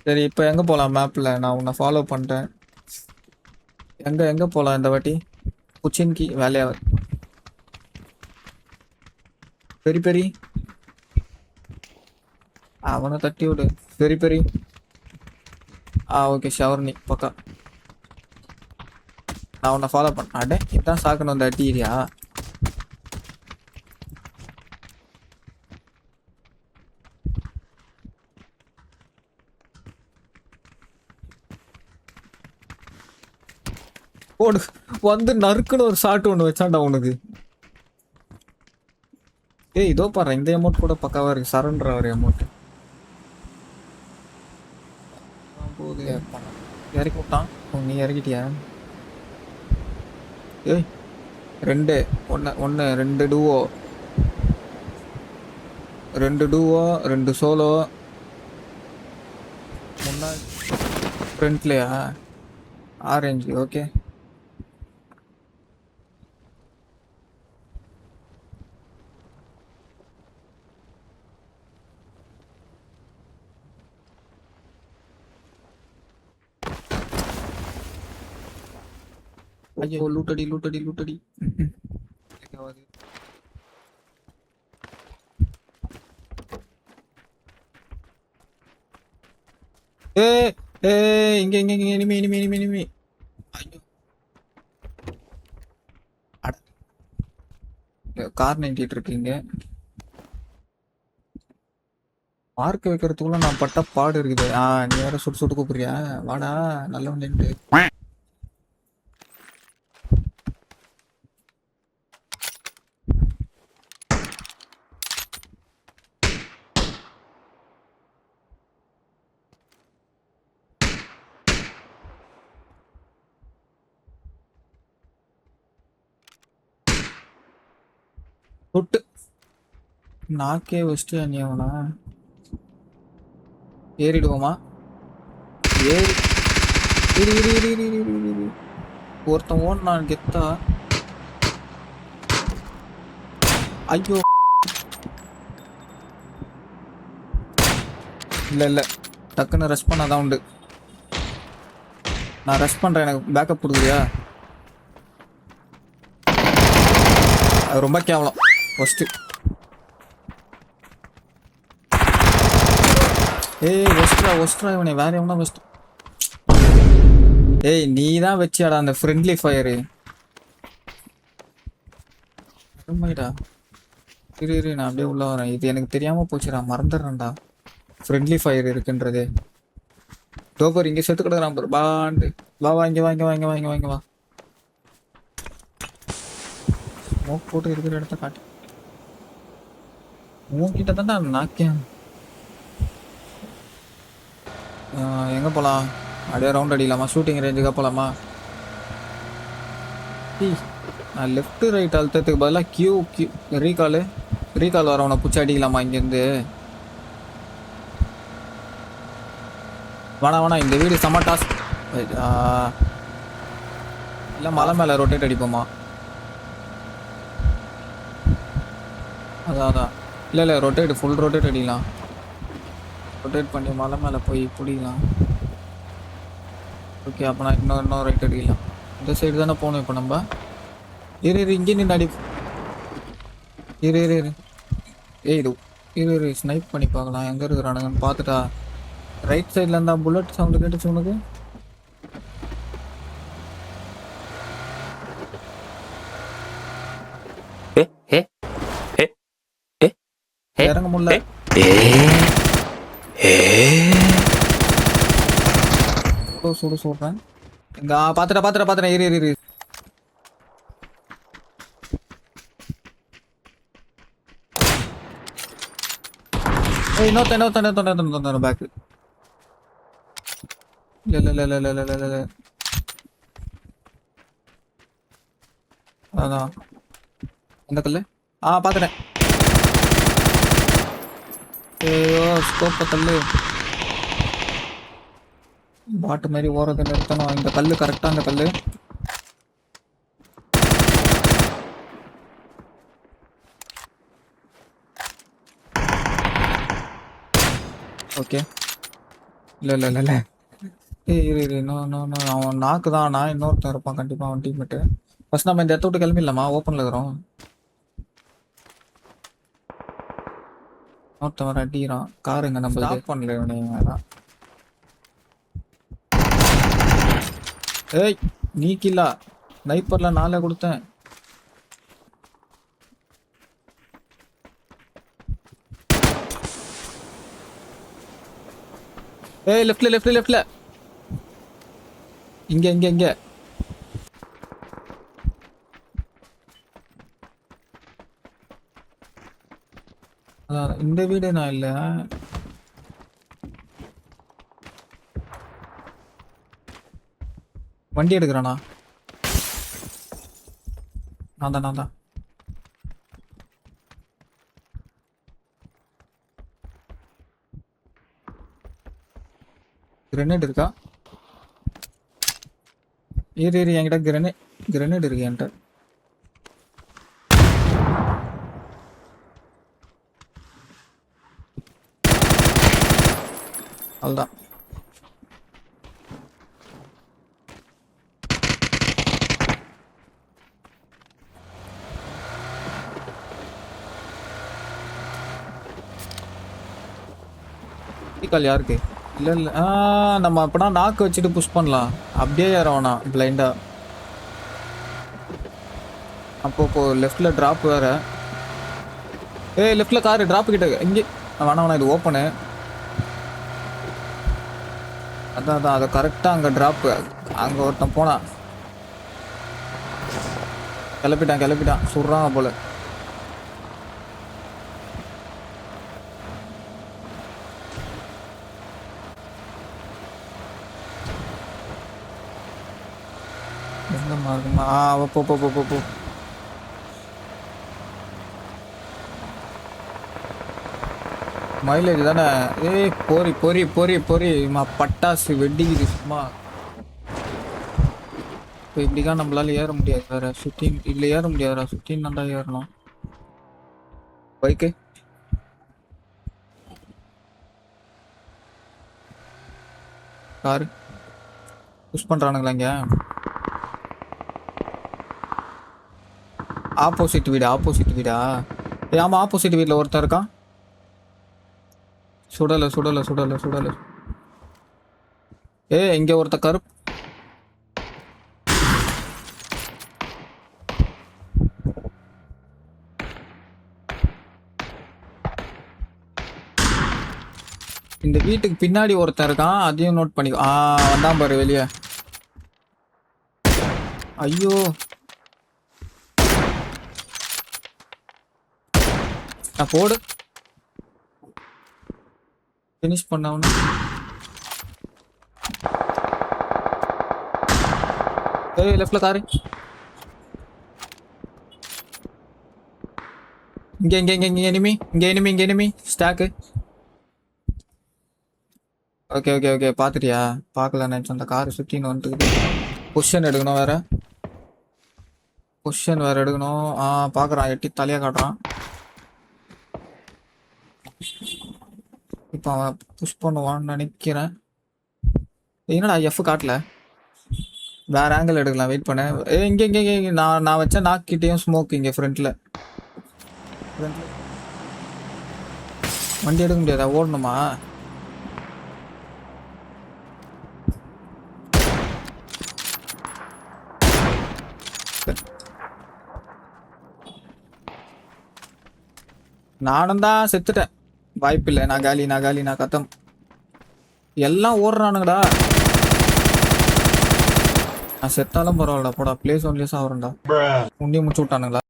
சரி இப்போ எங்க போலாம் மேப்ல? நான் உன்னை ஃபாலோ பண்றேன். எங்க எங்க போலாம் இந்த வாட்டி? குச்சின்கி வேலையா? பெரி பெரி அவனை தட்டி விடு. பெரி பெரி. ஓகே ஷவர்னி பக்கா. நான் உன்னை ஃபாலோ பண்ண அடே இதான் சாக்கணும் அந்த அடிக்கிறியா? போடு. வந்து நறுக்குன்னு ஒரு ஷாட் ஒன்று வச்சான்டா உனக்கு. ஏய் இதோ பாரு இந்த அமௌண்ட் கூட பக்காவா இருக்கு. சரண்டர் ஒரு அமௌண்ட் போகுது. இறக்கி விட்டான். நீ இறக்கிட்டியா? ஏய் ரெண்டு ஒன்று ரெண்டு டூவோ ரெண்டு சோலோ முன்னாடி ஃப்ரண்ட்லையா? Orange okay. ஐயோ லூட்டடி லூட்டடி லூட்டடி. ஏ ஏ இங்க இங்க இங்க இனிமே இனிமே இனிமே இனிமே. ஐயோ அட கார் நின்றுட்டு இருக்கீங்க. மார்க் வைக்கிறதுக்குள்ள நான் பட்ட பாடு இருக்குது. நீ வேற சுட்டு சுட்டு கூப்பிடுறியா? வாடா நல்ல நின்று. சுட்டு நாக்கே வச்சுட்டு நீ அவனா ஏறிடுவோமா? ஏறி இரு இரு இரு இரு இரு இரு இரு. ஒருத்தன் ஓடுனான் கெத்தா. ஐயோ இல்ல இல்ல டக்குன்னு ரஷ் பண்ணாதான் உண்டு. நான் ரஷ் பண்றேன். எனக்கு பேக்கப் கொடுக்குறியா? அது ரொம்ப கேவலம். ஃபர்ஸ்ட் ஏய் வெஸ்ட்ரா வெஸ்ட்ரா இவனை வேற எவனா வெஸ்ட். ஏய் நீ தான் வச்சியாடா அந்த ஃப்ரெண்ட்லி ஃபயரு. அருமைடா. இரு இரு நான் அப்படியே உள்ள வரேன். இது எனக்கு தெரியாம போச்சுடா, மறந்துடுறேன்டா ஃப்ரெண்ட்லி ஃபயர் இருக்குன்றதே. டோபர் இங்கே செத்து கிடக்குறான் பாரு பாண்டு. வா வா இங்க வாங்க வாங்க வாங்க வாங்க வா. ஸ்மோக் போட்டு இருக்கிற இடத்த காட்டு. உன்கிட்ட தான்டா நாக்கேன். எங்க போலாம்? அப்படியே ரவுண்ட் அடிக்கலாமா? ஷூட்டிங் ரேஞ்சுக்கா போலாமா? நான் லெஃப்ட் ரைட் அழுத்தத்துக்கு பதிலாக கியூ கியூ ரீகால் வரவனை பிடிச்சி அடிக்கலாமா இங்கேருந்து? வேணா வேணா இந்த வீடு செம்ம டாஸ்க். இல்லை மலை மேலே ரொட்டேட் அடிப்போமா? அதான் அதான். இல்லை இல்லை ரொட்டேட் ஃபுல் ரொட்டேட் அடிக்கலாம். ரொட்டேட் பண்ணி மலை மேலே போய் பிடிக்கலாம். ஓகே அப்போ நான் இன்னும் ரைட் அடிக்கலாம். இந்த சைடு தானே போகணும் இப்போ நம்ம. இரு இரு இங்கே நின்று அடி. இரு இரு இரு ஏய் இது இரு இரு ஸ்னைப் பண்ணி பார்க்கலாம் எங்கே இருக்கிறானுங்கன்னு பார்த்துட்டா. ரைட் சைடில் இருந்தா புல்லட் சவுண்டு கேட்டுச்சு உனக்கு? இறங்க முடியல. சுடு சொல்றேன். இங்க பாத்துட்டேன் இரு இரு இரு. இன்னொருத்தன் பேக். இல்ல அதான் எந்த கல்லு? பாத்துட்டேன். ஐயோ ஸ்கோப்ப கல்லு. பாட்டு மாதிரி ஓரத்தை நிறுத்தணும். இந்த கல்லு கரெக்டா அந்த கல்லு. ஓகே இல்லை இல்லை இல்லை இல்லை. ஏய் இரு இரு இன்னும் அவன் நாக்கு தான். நான் இன்னொருத்தன் இருப்பான் கண்டிப்பாக அவன் டீம்மேட்டு. ஃபர்ஸ்ட் நம்ம இந்த இடத்த விட்டு கிளம்பிடலாமா? ஓப்பனில் இருக்கிறோம். இன்னொருத்தன் வர அடிக்கிறான். காருங்க நம்ம ஸ்டாப் பண்ணல இவனையும். ஏய் நீ கில்லா ஸ்னைப்பரில் 4 கொடுத்தேன். ஏய் லெஃப்ட்ல இங்க அதான் இந்த வீடு நான் இல்ல. வண்டி எடுக்கிறானா? நான் தான் கிரெனேட் இருக்கா? ஏறு என்கிட்ட கிரெனேட் இருக்கு என்கிட்ட. அவ்வளோதான். கால் யாருக்கு? இல்லை நம்ம அப்பனா நாக்கு வச்சுட்டு புஷ் பண்ணலாம். அப்படியே ஏறவனா பிளைண்டா. அப்போ லெஃப்டில் ட்ராப் வேற. ஏய் லெஃப்டில் காரு ட்ராப் கிட்ட இங்கே வேணா இது ஓப்பனு. அதான் அதை கரெக்டாக அங்கே ட்ராப்பு. அங்கே ஒருத்தன் போனான். கிளப்பிட்டான் சுடுறாங்க போல. எங்கம்மா இருக்குமா? போ மைலேஜ் தானே. ஏய் பொறி பட்டாசு வெடிக்குது சும்மா. இப்போ இப்படிதான் நம்மளால ஏற முடியாது வேற. சுத்தின் இல்லை ஏற முடியாதுடா. சுத்தின் நல்லா ஏறணும். பைக்கு காரு புஷ் பண்றானுங்களா இங்க? ஆப்போசிட் வீடா? ஆமா ஆப்போசிட் வீட்டில் ஒருத்தன் இருக்கான். சுடல. ஏய் இங்க ஒருத்த கருப்பு. இந்த வீட்டுக்கு பின்னாடி ஒருத்தன் இருக்கான். அதையும் நோட் பண்ணி. வந்தான் பாரு வெளியே. ஐயோ நான் போடு ஃபினிஷ் பண்ணவன. ஏய் லெஃப்ட்ல காரு. இங்க எனிமி ஸ்டாக்கு. ஓகே பாத்துட்டியா? பார்க்கல நினைச்சேன். அந்த காரை சுற்றின்னு வந்துட்டு பொசிஷன் எடுக்கணும் வேற எடுக்கணும். பார்க்குறான். எட்டி தலையா காட்டுறான். இப்போ அவன் புஷ் பண்ணுவான்னு நினைக்கிறேன். என்னடா எஃப் காட்டல? வேற ஆங்கிள் எடுக்கலாம். வெயிட் பண்ண. இங்க நான் வச்ச நாக்கிட்டையும் ஸ்மோக் இங்க ஃப்ரண்ட்ல. வண்டி எடுக்க முடியாதா? ஓடணுமா? நானும் தான் செத்துட்டேன். வாய்ப்பில்லை. நான் காலி கத்தம். எல்லாம் ஓடுறானுங்கடா. நான் செத்தாலும் பரவாயில்லடா. போடா பிளேஸ் ஒன்லேயே சாவுறேன்டா. உண்டியை முடிச்சு விட்டானுங்களா?